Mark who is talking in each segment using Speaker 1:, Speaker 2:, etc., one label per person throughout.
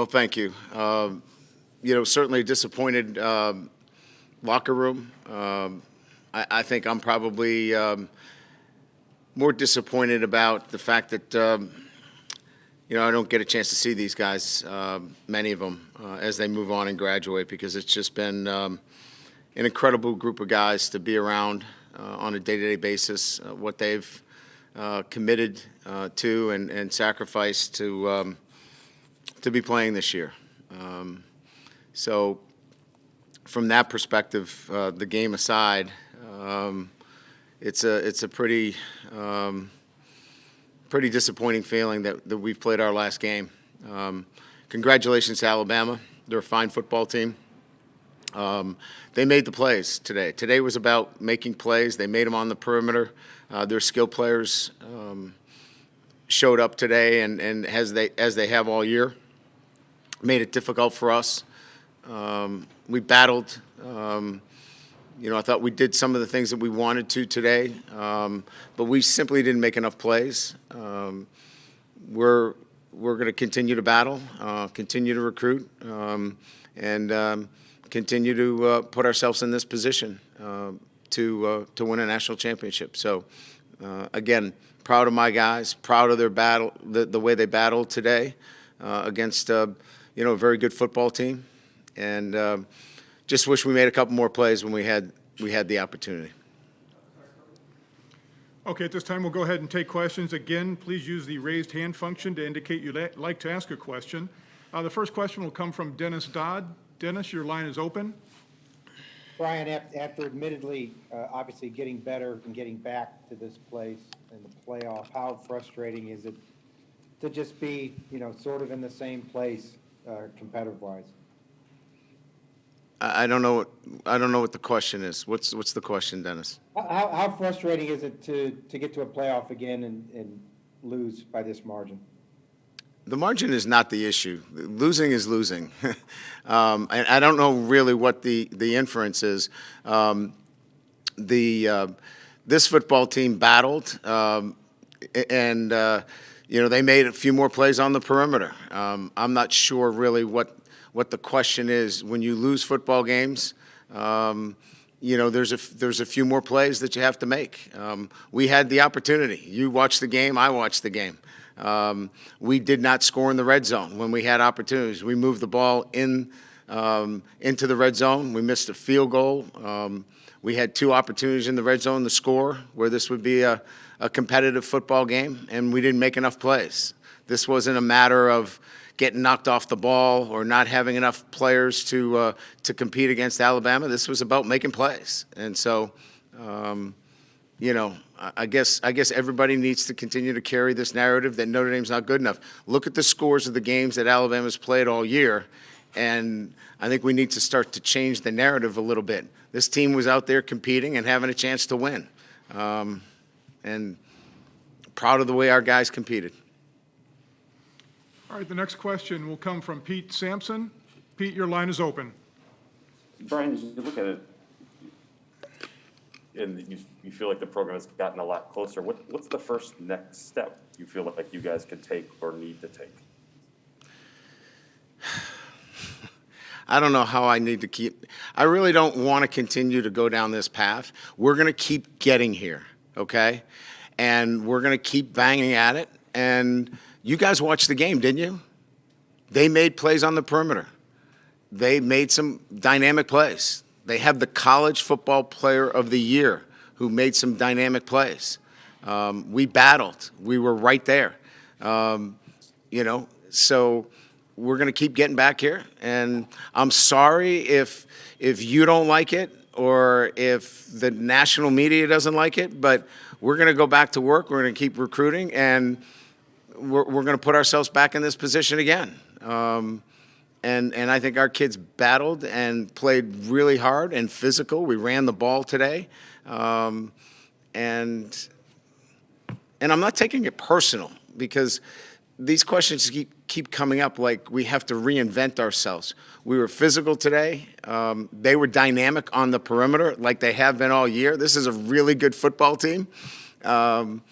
Speaker 1: Well, thank you. Certainly disappointed locker room. I think I'm probably more disappointed about the fact that I don't get a chance to see these guys, many of them, as they move on and graduate, because it's just been an incredible group of guys to be around on a day-to-day basis. What they've committed to and sacrificed to be playing this year. So from that perspective, the game aside, it's a pretty disappointing feeling that we've played our last game. Congratulations to Alabama. They're a fine football team. They made the plays today. Today was about making plays. They made them on the perimeter. Their skill players showed up today, and as they have all year, made it difficult for us. We battled. I thought we did some of the things that we wanted to today, but we simply didn't make enough plays. We're going to continue to battle, continue to recruit, and continue to put ourselves in this position to win a national championship. So, again, proud of my guys, proud of their battle, the way they battled today against a very good football team, and just wish we made a couple more plays when we had the opportunity.
Speaker 2: Okay, at this time, we'll go ahead and take questions. Again, please use the raised hand function to indicate you'd like to ask a question. The first question will come from Dennis Dodd. Dennis, your line is open.
Speaker 3: Brian, after admittedly, obviously getting better and getting back to this place in the playoff, how frustrating is it to just be, sort of in the same place competitive-wise?
Speaker 1: I don't know what the question is. What's the question, Dennis?
Speaker 3: How frustrating is it to get to a playoff again and lose by this margin?
Speaker 1: The margin is not the issue. Losing is losing. And I don't know really what the inference is. This football team battled, and they made a few more plays on the perimeter. I'm not sure really what the question is. When you lose football games, there's a few more plays that you have to make. We had the opportunity. You watched the game. I watched the game. We did not score in the red zone when we had opportunities. We moved the ball into the red zone. We missed a field goal. We had two opportunities in the red zone to score where this would be a competitive football game, and we didn't make enough plays. This wasn't a matter of getting knocked off the ball or not having enough players to compete against Alabama. This was about making plays. And so, I guess everybody needs to continue to carry this narrative that Notre Dame's not good enough. Look at the scores of the games that Alabama's played all year, and I think we need to start to change the narrative a little bit. This team was out there competing and having a chance to win, and proud of the way our guys competed.
Speaker 2: All right, the next question will come from Pete Sampson. Pete, your line is open.
Speaker 4: Brian, as you look at it, and you feel like the program has gotten a lot closer, what's the first next step you feel like you guys could take or need to take?
Speaker 1: I don't know how I need to keep – I really don't want to continue to go down this path. We're going to keep getting here, okay? And we're going to keep banging at it. And you guys watched the game, didn't you? They made plays on the perimeter. They made some dynamic plays. They have the college football player of the year who made some dynamic plays. We battled. We were right there. So we're going to keep getting back here. And I'm sorry if you don't like it or if the national media doesn't like it, but we're going to go back to work. We're going to keep recruiting, and we're going to put ourselves back in this position again. And I think our kids battled and played really hard and physical. We ran the ball today. And I'm not taking it personal because these questions keep coming up like we have to reinvent ourselves. We were physical today. They were dynamic on the perimeter like they have been all year. This is a really good football team. And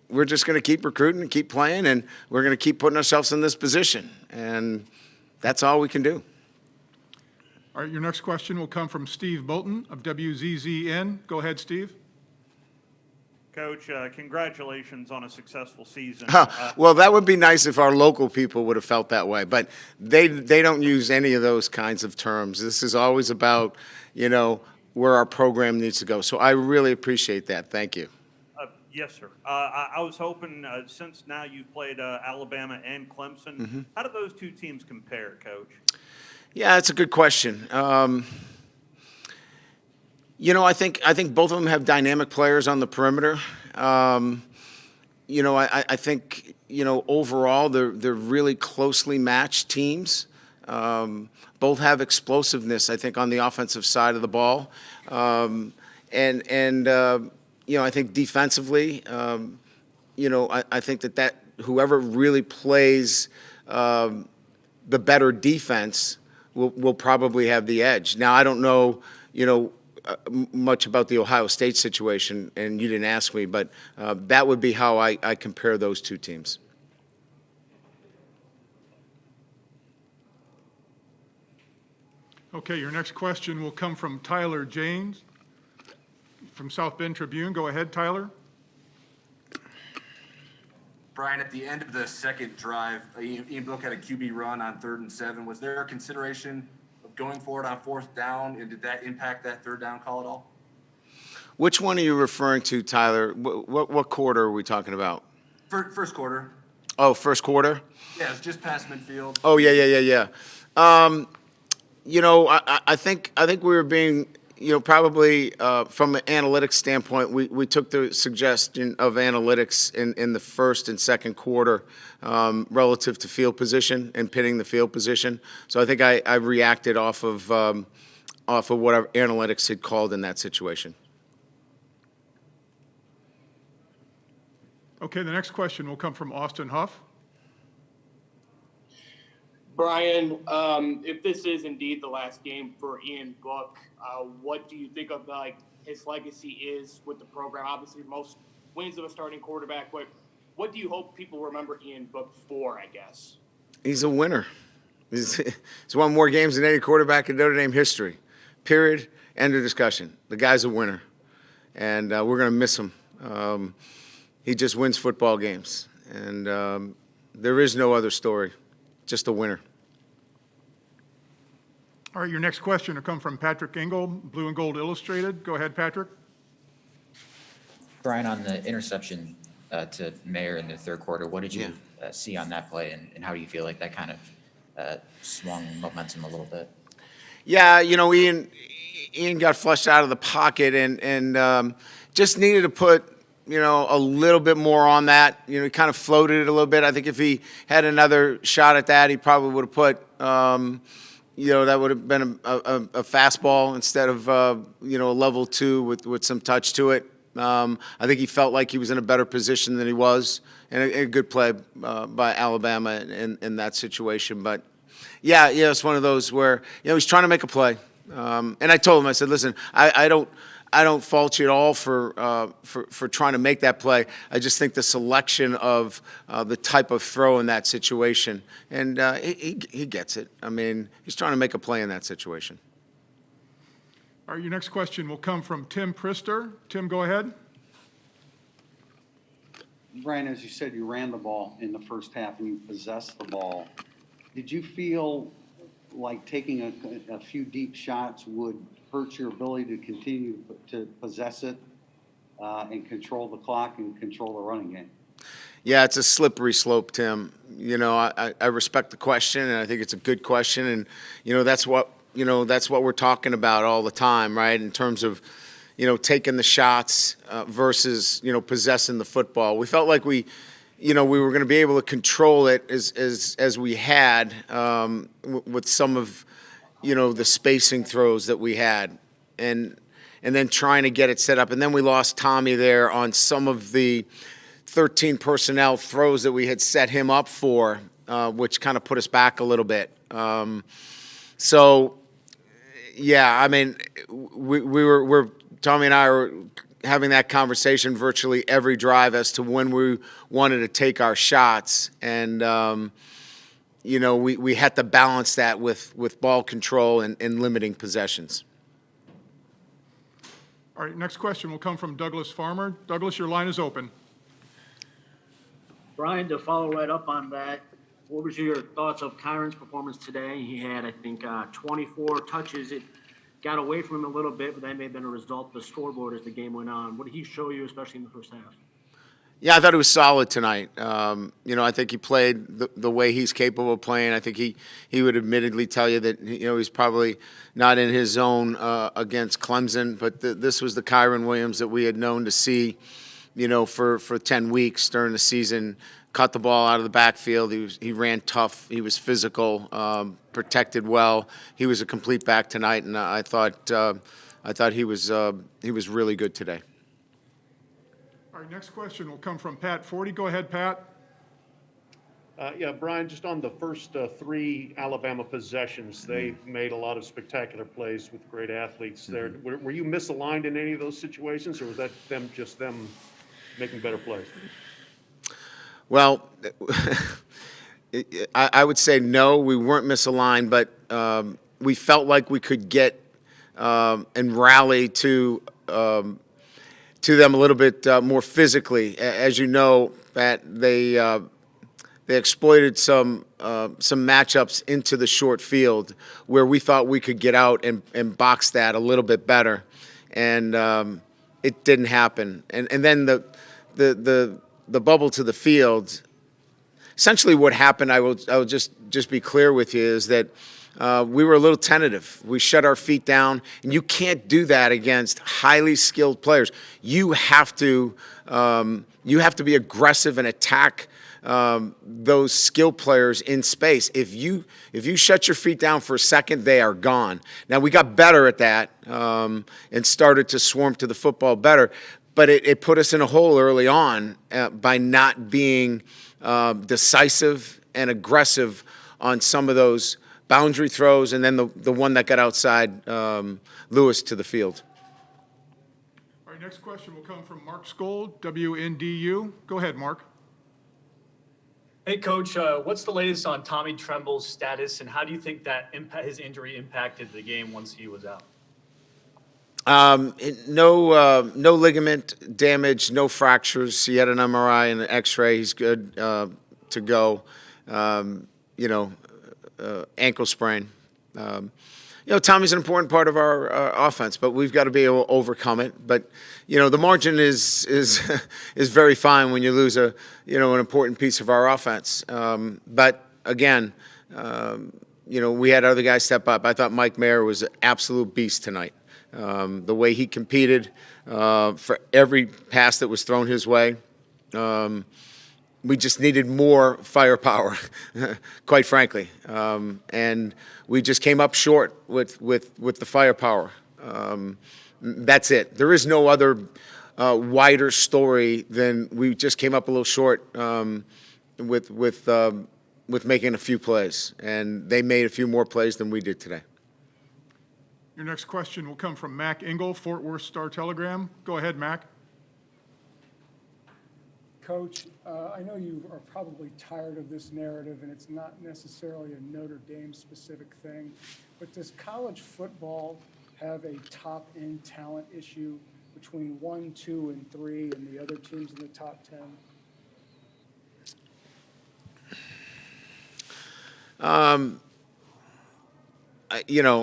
Speaker 1: we're just going to keep recruiting and keep playing, and we're going to keep putting ourselves in this position. And that's all we can do.
Speaker 2: All right, your next question will come from Steve Bolton of WZZN. Go ahead, Steve.
Speaker 5: Coach, congratulations on a successful season.
Speaker 1: Well, that would be nice if our local people would have felt that way, but they don't use any of those kinds of terms. This is always about, where our program needs to go. So I really appreciate that. Thank you.
Speaker 5: Yes, sir. I was hoping, since now you've played Alabama and Clemson, how do those two teams compare, Coach?
Speaker 1: Yeah, that's a good question. I think both of them have dynamic players on the perimeter. I think overall they're really closely matched teams. Both have explosiveness, I think, on the offensive side of the ball, I think defensively, I think that whoever really plays the better defense will probably have the edge. Now, I don't know, much about the Ohio State situation, and you didn't ask me, but that would be how I compare those two teams.
Speaker 2: Okay, your next question will come from Tyler James from South Bend Tribune. Go ahead, Tyler.
Speaker 6: Brian, at the end of the second drive, Ian Book had a QB run on 3rd and 7. Was there a consideration of going forward on 4th down, and did that impact that 3rd down call at all?
Speaker 1: Which one are you referring to, Tyler? What quarter are we talking about?
Speaker 6: First quarter.
Speaker 1: Oh, first quarter?
Speaker 6: Yeah, it's just past midfield.
Speaker 1: Oh, yeah. I think we were being, probably from an analytics standpoint, we took the suggestion of analytics in the first and second quarter relative to field position and pitting the field position. So I think I reacted off of what our analytics had called in that situation.
Speaker 2: Okay, the next question will come from Austin Huff.
Speaker 7: Brian, if this is indeed the last game for Ian Book, what do you think of his legacy is with the program? Obviously, most wins of a starting quarterback, but what do you hope people remember Ian Book for, I guess?
Speaker 1: He's a winner. He's won more games than any quarterback in Notre Dame history. Period. End of discussion. The guy's a winner, and we're going to miss him. He just wins football games, and there is no other story. Just a winner.
Speaker 2: All right, your next question will come from Patrick Engel, Blue and Gold Illustrated. Go ahead, Patrick.
Speaker 8: Brian, on the interception to Mayer in the third quarter, what did you see on that play, and how do you feel like that kind of swung momentum a little bit?
Speaker 1: Yeah, Ian got flushed out of the pocket and just needed to put a little bit more on that. He kind of floated it a little bit. I think if he had another shot at that, he probably would have put, that would have been a fastball instead of, a level 2 with some touch to it. I think he felt like he was in a better position than he was, and a good play by Alabama in that situation. But, yeah, it's one of those where, he's trying to make a play. And I told him, I said, listen, I don't fault you at all for trying to make that play. I just think the selection of the type of throw in that situation, and he gets it. I mean, he's trying to make a play in that situation.
Speaker 2: All right, your next question will come from Tim Prister. Tim, go ahead.
Speaker 9: Brian, as you said, you ran the ball in the first half and you possessed the ball. Did you feel like taking a few deep shots would hurt your ability to continue to possess it and control the clock and control the running game?
Speaker 1: Yeah, it's a slippery slope, Tim. I respect the question, and I think it's a good question, and that's what we're talking about all the time, right? In terms of taking the shots versus possessing the football. We felt like we were going to be able to control it as we had with some of the spacing throws that we had, and then trying to get it set up. And then we lost Tommy there on some of the 13 personnel throws that we had set him up for, which kind of put us back a little bit. So, yeah, I mean, we're Tommy and I having that conversation virtually every drive as to when we wanted to take our shots. And, we had to balance that with ball control and limiting possessions.
Speaker 2: All right, next question will come from Douglas Farmer. Douglas, your line is open.
Speaker 10: Brian, to follow right up on that, what was your thoughts of Kyron's performance today? He had, I think, 24 touches. It got away from him a little bit, but that may have been a result of the scoreboard as the game went on. What did he show you, especially in the first half?
Speaker 1: Yeah, I thought he was solid tonight. I think he played the way he's capable of playing. I think he would admittedly tell you that, he's probably not in his zone against Clemson, but this was the Kyron Williams that we had known to see, for 10 weeks during the season. Caught the ball out of the backfield. He ran tough. He was physical, protected well. He was a complete back tonight, and I thought he was really good today.
Speaker 2: All right, next question will come from Pat Forty. Go ahead, Pat.
Speaker 11: Yeah, Brian, just on the first three Alabama possessions, they made a lot of spectacular plays with great athletes there. Were you misaligned in any of those situations, or was that just them making better plays?
Speaker 1: Well, I would say no, we weren't misaligned, but we felt like we could get and rally to them a little bit more physically. As you know, Pat, they exploited some matchups into the short field where we thought we could get out and box that a little bit better, and it didn't happen. And then the bubble to the field. Essentially, what happened, I will just be clear with you, is that we were a little tentative. We shut our feet down, and you can't do that against highly skilled players. You have to be aggressive and attack those skilled players in space. If you shut your feet down for a second, they are gone. Now, we got better at that and started to swarm to the football better, but it put us in a hole early on by not being decisive and aggressive on some of those boundary throws, and then the one that got outside Lewis to the field.
Speaker 2: All right, next question will come from Mark Skold, WNDU. Go ahead, Mark.
Speaker 12: Hey, Coach, what's the latest on Tommy Tremble's status, and how do you think that his injury impacted the game once he was out?
Speaker 1: No ligament damage, no fractures. He had an MRI and an X-ray. He's good to go. Ankle sprain. Tommy's an important part of our offense, but we've got to be able to overcome it. But the margin is very fine when you lose an important piece of our offense. But again, we had other guys step up. I thought Mike Mayer was an absolute beast tonight. The way he competed for every pass that was thrown his way. We just needed more firepower, quite frankly, and we just came up short with the firepower. That's it. There is no other wider story than we just came up a little short with making a few plays, and they made a few more plays than we did today.
Speaker 2: Your next question will come from Mac Engel, Fort Worth Star-Telegram. Go ahead, Mac.
Speaker 13: Coach, I know you are probably tired of this narrative, and it's not necessarily a Notre Dame specific thing, but does college football have a top-end talent issue between 1, 2, and 3 and the other teams in the top 10?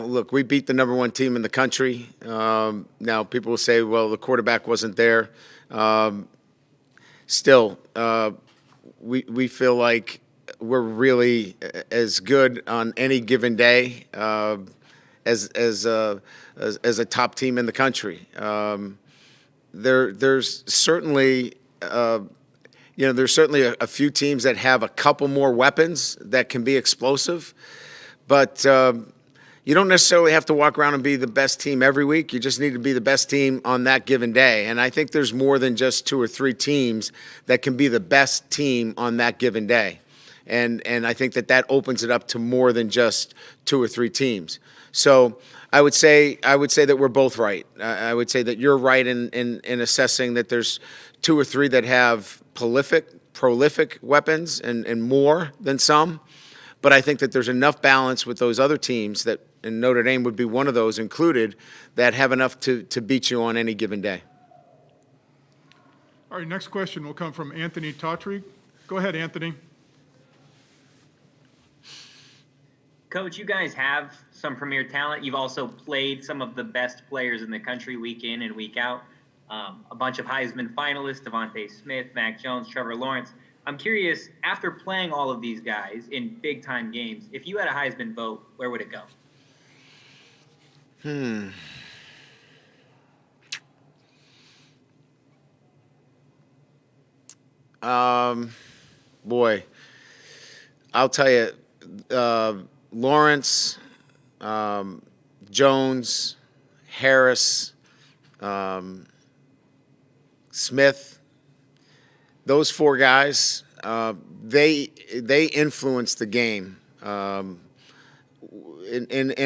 Speaker 1: Look, we beat the number 1 team in the country. Now, people will say, well, the quarterback wasn't there. Still, we feel like we're really as good on any given day as a top team in the country. There's certainly a few teams that have a couple more weapons that can be explosive, but you don't necessarily have to walk around and be the best team every week. You just need to be the best team on that given day. And I think there's more than just 2 or 3 teams that can be the best team on that given day. And I think that opens it up to more than just 2 or 3 teams. So I would say that we're both right. I would say that you're right in assessing that there's 2 or 3 that have prolific weapons and more than some. But I think that there's enough balance with those other teams and Notre Dame would be one of those included, that have enough to beat you on any given day.
Speaker 2: All right, next question will come from Anthony Tautry. Go ahead, Anthony.
Speaker 14: Coach, you guys have some premier talent. You've also played some of the best players in the country week in and week out. A bunch of Heisman finalists, Devon Smith, Mac Jones, Trevor Lawrence. I'm curious, after playing all of these guys in big-time games, if you had a Heisman vote, where would it go?
Speaker 1: Boy, I'll tell you, Lawrence, Jones, Harris, Smith, those 4 guys, they influence the game in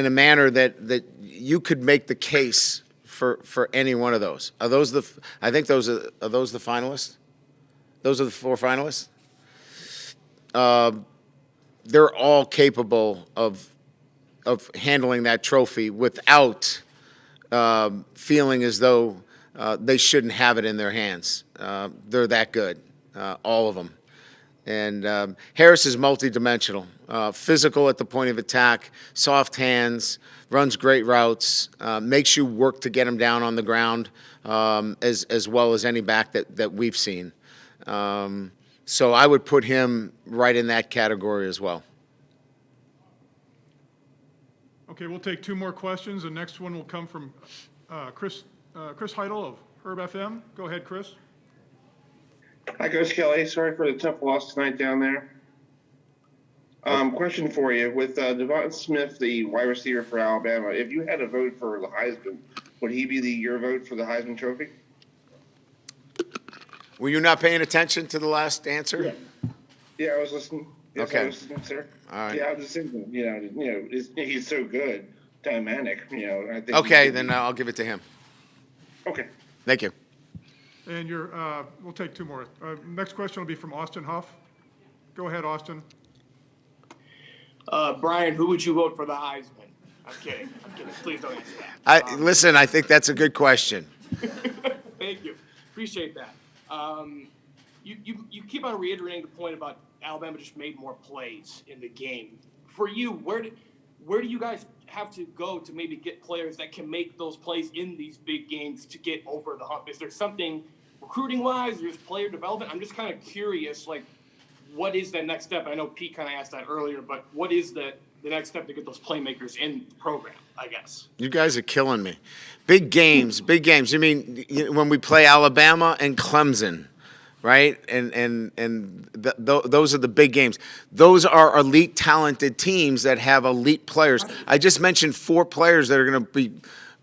Speaker 1: a manner that you could make the case for any one of those. Are those the finalists? Those are the 4 finalists. They're all capable of handling that trophy without feeling as though they shouldn't have it in their hands. They're that good, all of them. And Harris is multidimensional, physical at the point of attack, soft hands, runs great routes, makes you work to get him down on the ground as well as any back that we've seen. So I would put him right in that category as well.
Speaker 2: Okay, we'll take 2 more questions. The next one will come from Chris Heidel of Herb FM. Go ahead, Chris.
Speaker 15: Hi, Coach Kelly. Sorry for the tough loss tonight down there. Question for you. With Devon Smith, the wide receiver for Alabama, if you had a vote for the Heisman, would he be your vote for the Heisman Trophy?
Speaker 1: Were you not paying attention to the last answer?
Speaker 15: Yeah, I was listening. Yes,
Speaker 1: Okay.
Speaker 15: I was listening, sir.
Speaker 1: All right.
Speaker 15: Yeah, I was just thinking, he's so good, dynamic, I think.
Speaker 1: Okay, then I'll give it to him.
Speaker 15: Okay.
Speaker 1: Thank you.
Speaker 2: And we'll take 2 more. Next question will be from Austin Huff. Go ahead, Austin.
Speaker 7: Brian, who would you vote for the Heisman? I'm kidding. Please don't answer that.
Speaker 1: Listen, I think that's a good question.
Speaker 7: Thank you. Appreciate that. You keep on reiterating the point about Alabama just made more plays in the game. For you, where do you guys have to go to maybe get players that can make those plays in these big games to get over the hump? Is there something recruiting-wise, there's player development? I'm just kind of curious, what is the next step? I know Pete kind of asked that earlier, but what is the next step to get those playmakers in the program, I guess?
Speaker 1: You guys are killing me. Big games. You mean when we play Alabama and Clemson, right? Those are the big games. Those are elite, talented teams that have elite players. I just mentioned 4 players that are going to be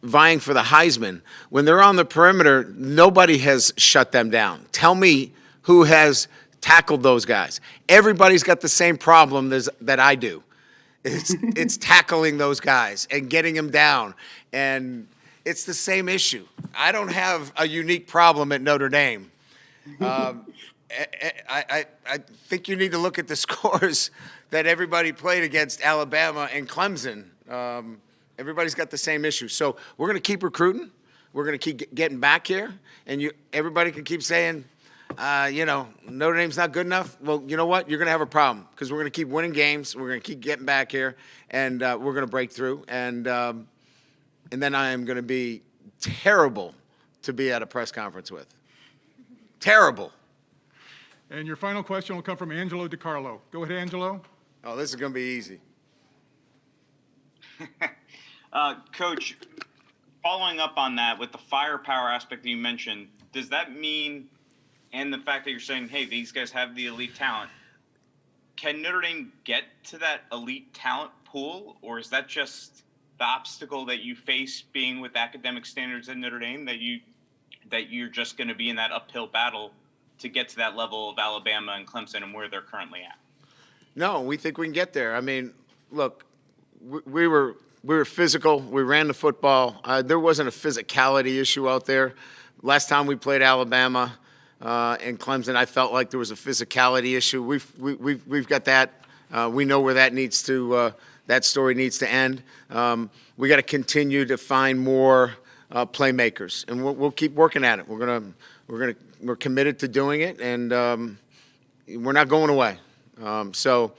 Speaker 1: vying for the Heisman. When they're on the perimeter, nobody has shut them down. Tell me who has tackled those guys. Everybody's got the same problem that I do. It's tackling those guys and getting them down. And it's the same issue. I don't have a unique problem at Notre Dame. I think you need to look at the scores that everybody played against Alabama and Clemson. Everybody's got the same issue. So we're going to keep recruiting. We're going to keep getting back here. And everybody can keep saying, Notre Dame's not good enough. Well, you know what? You're going to have a problem because we're going to keep winning games. We're going to keep getting back here, and we're going to break through. And then I am going to be terrible to be at a press conference with. Terrible.
Speaker 2: And your final question will come from Angelo DiCarlo. Go ahead, Angelo.
Speaker 1: Oh, this is going to be easy.
Speaker 16: Coach, following up on that, with the firepower aspect that you mentioned, does that mean, and the fact that you're saying, hey, these guys have the elite talent, can Notre Dame get to that elite talent pool, or is that just the obstacle that you face being with academic standards at Notre Dame, that you're just going to be in that uphill battle to get to that level of Alabama and Clemson and where they're currently at?
Speaker 1: No, we think we can get there. I mean, look, we were physical. We ran the football. There wasn't a physicality issue out there. Last time we played Alabama and Clemson, I felt like there was a physicality issue. We've got that. We know where that story needs to end. We got to continue to find more playmakers, and we'll keep working at it. We're committed to doing it, and we're not going away. So,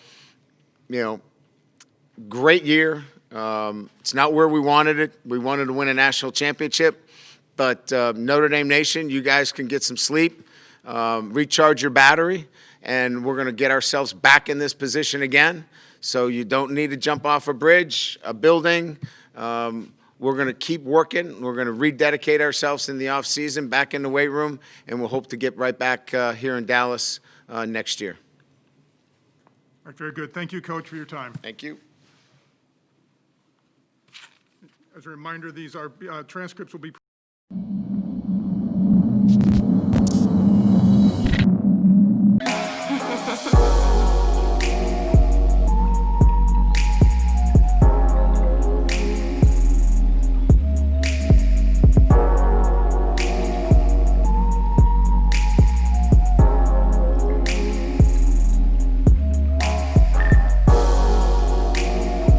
Speaker 1: great year. It's not where we wanted it. We wanted to win a national championship, but Notre Dame Nation, you guys can get some sleep, recharge your battery, and we're going to get ourselves back in this position again. So you don't need to jump off a bridge, a building. We're going to keep working. We're going to rededicate ourselves in the off season, back in the weight room, and we'll hope to get right back here in Dallas next year.
Speaker 2: All right, very good. Thank you, Coach, for your time.
Speaker 1: Thank you.
Speaker 2: As a reminder, these are transcripts will be